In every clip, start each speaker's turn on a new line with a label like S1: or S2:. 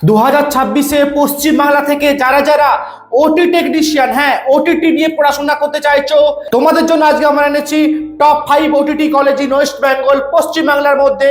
S1: 2026-এ পশ্চিমবাংলা থেকে যারা যারা ওটি টেকনিশিয়ান, হ্যাঁ ওটিটি নিয়ে পড়াশোনা করতে চাইছো, তোমাদের জন্য আজকে আমরা এনেছি top 5 OTT college in West Bengal. পশ্চিমবাংলার মধ্যে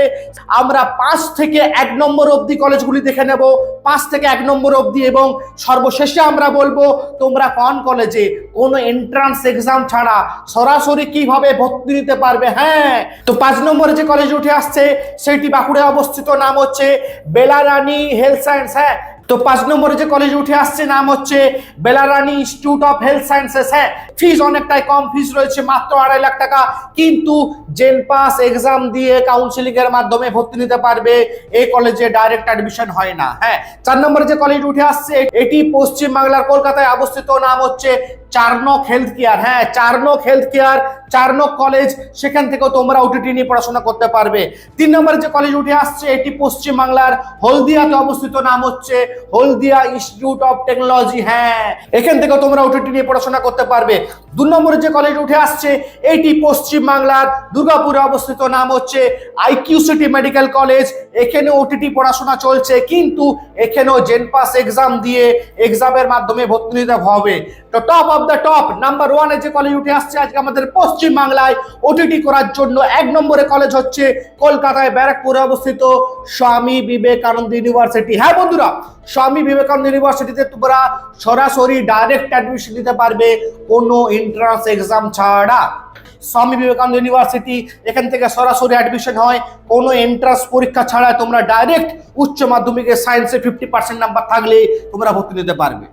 S1: আমরা 5 থেকে 1 নম্বর অবধি কলেজগুলি দেখে নেব, 5 থেকে 1 নম্বর অবধি, এবং সর্বশেষে আমরা বলবো তোমরা কোন কলেজে কোনো এন্ট্রান্স এক্সাম ছাড়া সরাসরি কিভাবে ভর্তি নিতে পারবে। হ্যাঁ, তো 5 নম্বরে যে কলেজ উঠে আসছে সেটি বাঁকুড়ায় অবস্থিত, নাম হচ্ছে বেলারানী হেলথ সায়েন্স। হ্যাঁ, তো 5 নম্বরে যে কলেজ উঠে আসছে নাম হচ্ছে Belarani institute of health sciences. হ্যাঁ, ফিজ অনেকটাই কম, ফিজ রয়েছে মাত্র 2.5 লাখ টাকা, কিন্তু জেল পাস এক্সাম দিয়ে কাউন্সিলিং এর মাধ্যমে ভর্তি নিতে পারবে। এই কলেজে ডাইরেক্ট অ্যাডমিশন হয় না। হ্যাঁ, 4 নম্বরে যে কলেজ উঠে আসছে এটি পশ্চিম বাংলার কলকাতায় অবস্থিত, নাম হচ্ছে চারনক হেলথ কেয়ার। হ্যাঁ, চারনক হেলথ কেয়ার, চারনক কলেজ, সেখান থেকেও তোমরা ওটিটি নিয়ে পড়াশোনা করতে পারবে। 3 নম্বরে যে কলেজ উঠে আসছে এটি পশ্চিম বাংলার হলদিয়াতে অবস্থিত, নাম হচ্ছে হলদিয়া ইনস্টিটিউট অফ টেকনোলজি। হ্যাঁ, এখান থেকেও তোমরা ওটিটি নিয়ে পড়াশোনা করতে পারবে। 2 নম্বরে যে কলেজ উঠে আসছে এটি পশ্চিম বাংলার দুর্গাপুরে অবস্থিত, নাম হচ্ছে আইকিউ সিটি মেডিকেল কলেজ। এখানে ওটিটি পড়াশোনা চলছে, কিন্তু এখানেও জেন পাস এক্সাম দিয়ে এক্সামের মাধ্যমে ভর্তি নিতে হবে। তো top of the top number 1 এ যে কলেজ উঠে আসছে আজকে আমাদের পশ্চিম বাংলায় ওটিটি করার জন্য 1 নম্বরে কলেজ হচ্ছে কলকাতায় ব্যারাকপুরে অবস্থিত স্বামী বিবেকানন্দ ইউনিভার্সিটি। হ্যাঁ বন্ধুরা, স্বামী বিবেকানন্দ ইউনিভার্সিটিতে তোমরা সরাসরি ডাইরেক্ট অ্যাডমিশন নিতে পারবে কোনো এন্ট্রান্স এক্সাম ছাড়া। স্বামী বিবেকানন্দ ইউনিভার্সিটি, এখান থেকে সরাসরি অ্যাডমিশন হয় কোনো এন্ট্রান্স পরীক্ষা ছাড়া। তোমরা ডাইরেক্ট উচ্চ মাধ্যমিকে সায়েন্সে 50% নাম্বার থাকলে তোমরা ভর্তি নিতে পারবে।